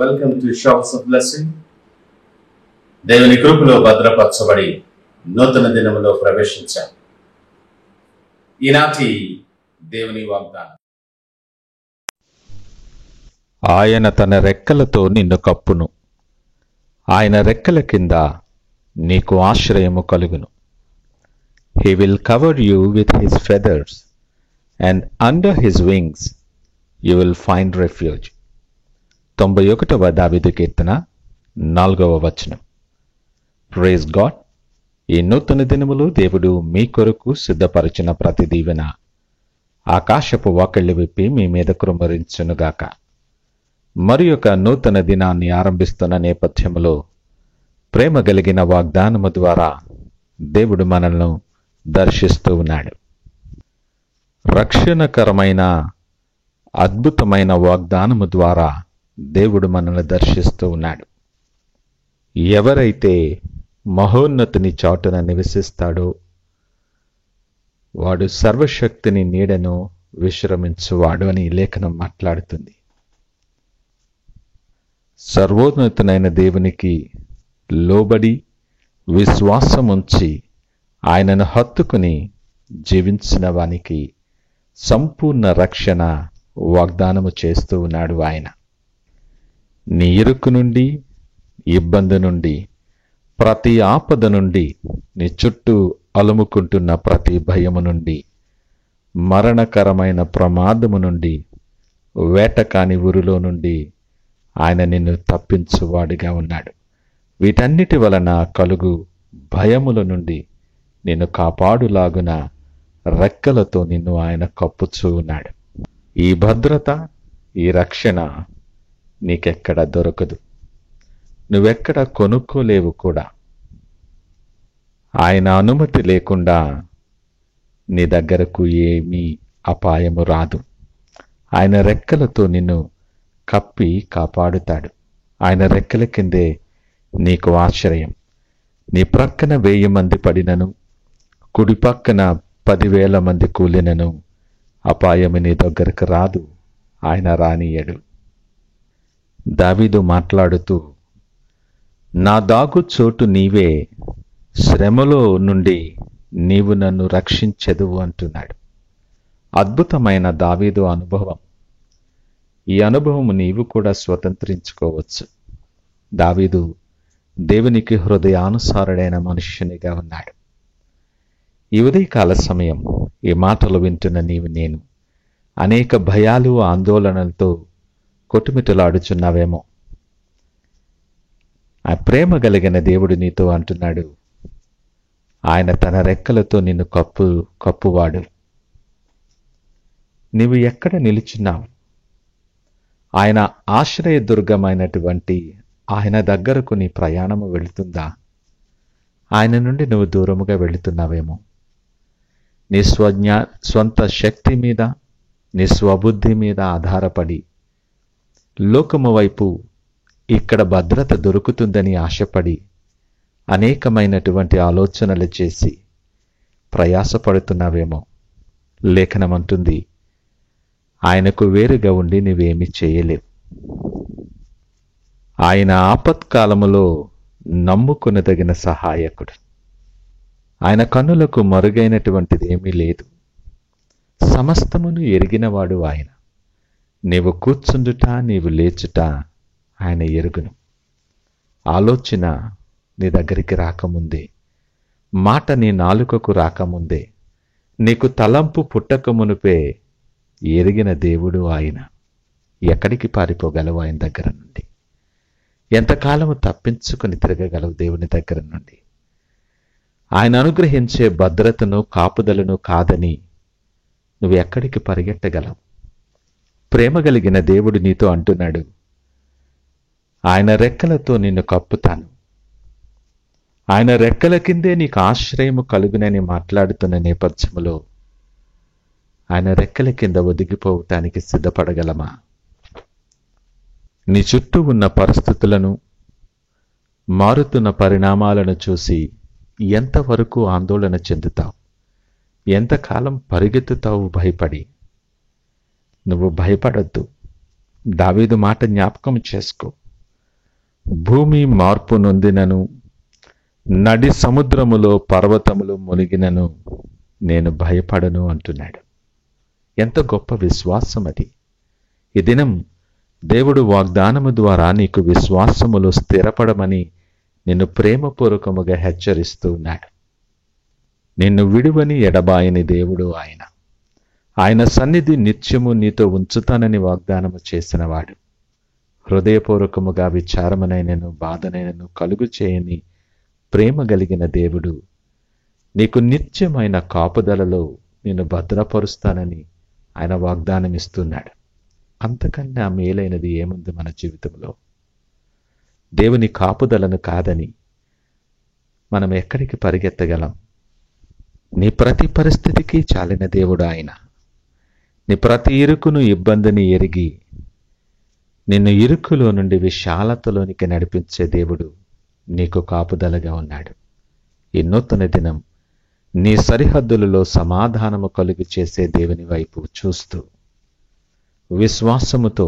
Welcome to showers of blessing. దేవుని కృపలో భద్రపరచబడి నూతన దినములో ప్రవేశించాం. ఈనాటి దేవుని వాగ్దానం. ఆయన తన రెక్కలతో నిన్ను కప్పును, ఆయన రెక్కల కింద నీకు ఆశ్రయము కలుగును. He will cover you with his feathers, and under his wings you will find refuge. 91వ దావీదు కీర్తన 4వ వచనం. Praise God. ఈ నూతన దినములు దేవుడు మీ కొరకు సిద్ధపరిచిన ప్రతి దీవెన ఆకాశపు వాకిళ్లు విప్పి మీ మీద కృమ్మరించునుగాక. మరి ఒక నూతన దినాన్ని ఆరంభిస్తున్న నేపథ్యములో ప్రేమ కలిగిన వాగ్దానము ద్వారా దేవుడు మనల్ని దర్శిస్తూ ఉన్నాడు. రక్షణకరమైన అద్భుతమైన వాగ్దానము ద్వారా దేవుడు మనల్ని దర్శిస్తూ ఉన్నాడు. ఎవరైతే మహోన్నతుని చాటున నివసిస్తాడో వాడు సర్వశక్తిని నీడను విశ్రమించువాడు అని లేఖనం మాట్లాడుతుంది. సర్వోన్నతునైన దేవునికి లోబడి విశ్వాసముంచి ఆయనను హత్తుకుని జీవించిన వానికి సంపూర్ణ రక్షణ వాగ్దానము చేస్తూ ఉన్నాడు ఆయన. నీ ఇరుకు నుండి, ఇబ్బంది నుండి, ప్రతి ఆపద నుండి, నీ చుట్టూ అలుముకుంటున్న ప్రతి భయము నుండి, మరణకరమైన ప్రమాదము నుండి, వేటకాని ఊరిలో నుండి ఆయన నిన్ను తప్పించువాడిగా ఉన్నాడు. వీటన్నిటి వలన కలుగు భయముల నుండి నిన్ను కాపాడులాగున రెక్కలతో నిన్ను ఆయన కప్పుచూ ఉన్నాడు. ఈ భద్రత, ఈ రక్షణ నీకెక్కడ దొరకదు, నువ్వెక్కడ కొనుక్కోలేవు కూడా. ఆయన అనుమతి లేకుండా నీ దగ్గరకు ఏమీ అపాయము రాదు. ఆయన రెక్కలతో నిన్ను కప్పి కాపాడుతాడు. ఆయన రెక్కల కిందే నీకు ఆశ్రయం. నీ ప్రక్కన 1000 మంది పడినను, కుడి పక్కన 10,000 మంది కూలినను అపాయము నీ దగ్గరకు రాదు, ఆయన రానియడు. దావీదు మాట్లాడుతూ, నా దాగు చోటు నీవే, శ్రమలో నుండి నీవు నన్ను రక్షించెదువు అంటున్నాడు. అద్భుతమైన దావీదు అనుభవం. ఈ అనుభవం నీవు కూడా స్వతంత్రించుకోవచ్చు. దావీదు దేవునికి హృదయానుసారుడైన మనుష్యునిగా ఉన్నాడు. ఈ ఉదయకాల సమయం ఈ మాటలు వింటున్న నీవు, నేను అనేక భయాలు, ఆందోళనలతో కొట్టుమిట్టలాడుచున్నావేమో. ఆ ప్రేమ కలిగిన దేవుడు నీతో అంటున్నాడు, ఆయన తన రెక్కలతో నిన్ను కప్పువాడు. నీవు ఎక్కడ నిలుచున్నావు? ఆయన ఆశ్రయదుర్గమైనటువంటి ఆయన దగ్గరకు నీ ప్రయాణము వెళుతుందా? ఆయన నుండి నువ్వు దూరముగా వెళుతున్నావేమో. నీ స్వంత శక్తి మీద, నీ స్వబుద్ధి మీద ఆధారపడి లోకము వైపు ఇక్కడ భద్రత దొరుకుతుందని ఆశపడి అనేకమైనటువంటి ఆలోచనలు చేసి ప్రయాసపడుతున్నావేమో. లేఖనమంటుంది, ఆయనకు వేరుగా ఉండి నువ్వేమీ చేయలేవు. ఆయన ఆపత్కాలములో నమ్ముకొనదగిన సహాయకుడు. ఆయన కన్నులకు మరుగైనటువంటిది ఏమీ లేదు. సమస్తమును ఎరిగినవాడు ఆయన. నీవు కూర్చుండుట, నీవు లేచుట ఆయన ఎరుగును. ఆలోచన నీ దగ్గరికి రాకముందే, మాట నీ నాలుకకు రాకముందే, నీకు తలంపు పుట్టకమునుపే ఎరిగిన దేవుడు ఆయన. ఎక్కడికి పారిపోగలవు ఆయన దగ్గర నుండి? ఎంతకాలము తప్పించుకొని తిరగగలవు దేవుని దగ్గర నుండి? ఆయన అనుగ్రహించే భద్రతను, కాపుదలను కాదని నువ్వు ఎక్కడికి పరిగెట్టగలవు? ప్రేమ కలిగిన దేవుడు నీతో అంటున్నాడు, ఆయన రెక్కలతో నిన్ను కప్పుతాను, ఆయన రెక్కల కిందే నీకు ఆశ్రయము కలుగునని మాట్లాడుతున్న నేపథ్యములో ఆయన రెక్కల కింద ఒదిగిపోవటానికి సిద్ధపడగలమా? నీ చుట్టూ ఉన్న పరిస్థితులను, మారుతున్న పరిణామాలను చూసి ఎంతవరకు ఆందోళన చెందుతావు? ఎంతకాలం పరిగెత్తుతావు భయపడి? నువ్వు భయపడొద్దు. దావీదు మాట జ్ఞాపకం చేసుకో. భూమి మార్పు నొందినను, నడి సముద్రములో పర్వతములు మునిగినను నేను భయపడను అంటున్నాడు. ఎంత గొప్ప విశ్వాసం అది! ఈ దినం దేవుడు వాగ్దానము ద్వారా నీకు విశ్వాసములో స్థిరపడమని నిన్ను ప్రేమపూర్వకముగా హెచ్చరిస్తూ ఉన్నాడు. నిన్ను విడువని ఎడబాయని దేవుడు ఆయన. ఆయన సన్నిధి నిత్యము నీతో ఉంచుతానని వాగ్దానము చేసినవాడు. హృదయపూర్వకముగా విచారమునైనను బాధనైనను కలుగు చేయని ప్రేమ కలిగిన దేవుడు నీకు నిత్యమైన కాపుదలలో నిన్ను భద్రపరుస్తానని ఆయన వాగ్దానం ఇస్తున్నాడు. అంతకన్నా మేలైనది ఏముంది మన జీవితంలో? దేవుని కాపుదలను కాదని మనం ఎక్కడికి పరిగెత్తగలం? నీ ప్రతి పరిస్థితికి చాలిన దేవుడు ఆయన. నీ ప్రతి ఇరుకును ఇబ్బందిని ఎరిగి నిన్ను ఇరుకులో నుండి విశాలతలోనికి నడిపించే దేవుడు నీకు కాపుదలగా ఉన్నాడు. ఈ నూతన దినం నీ సరిహద్దులలో సమాధానము కలుగు చేసే దేవుని వైపు చూస్తూ విశ్వాసముతో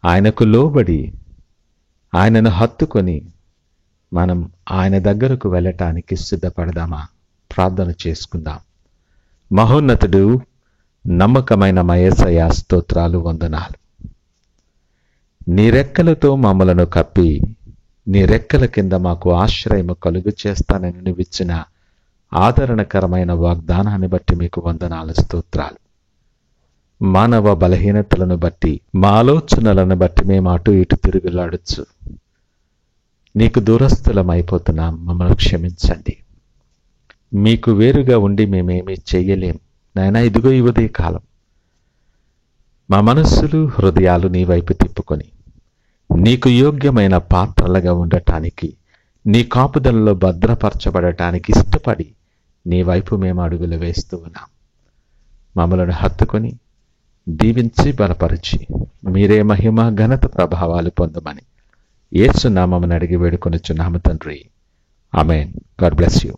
ఆయనకు లోబడి ఆయనను హత్తుకొని మనం ఆయన దగ్గరకు వెళ్ళటానికి సిద్ధపడదామా? ప్రార్థన చేసుకుందాం. మహోన్నతుడు, నమ్మకమైన మా యేసయ్యా, స్తోత్రాలు, వందనాలు. నీ రెక్కలతో మమ్మలను కప్పి నీ రెక్కల కింద మాకు ఆశ్రయము కలుగు చేస్తానని నువ్విచ్చిన ఆదరణకరమైన వాగ్దానాన్ని బట్టి మీకు వందనాలు, స్తోత్రాలు. మానవ బలహీనతలను బట్టి, మా ఆలోచనలను బట్టి మేము అటు ఇటు తిరుగులాడచ్చు నీకు దూరస్థులమైపోతున్నాం. మమ్మల్ని క్షమించండి. మీకు వేరుగా ఉండి మేమేమీ చెయ్యలేం నాయనా. ఇదిగో ఈ ఉదయ కాలం మా మనస్సులు, హృదయాలు నీ వైపు తిప్పుకొని నీకు యోగ్యమైన పాత్రలుగా ఉండటానికి, నీ కాపుదలలో భద్రపరచబడటానికి ఇష్టపడి నీ వైపు మేము అడుగులు వేస్తూ ఉన్నాం. మమ్మలను హత్తుకొని దీవించి బలపరిచి మీరే మహిమ, ఘనత, ప్రభావాలు పొందమని యేసు నామమున అడిగి వేడుకొనుచున్నాము తండ్రి. ఆమేన్. God bless you.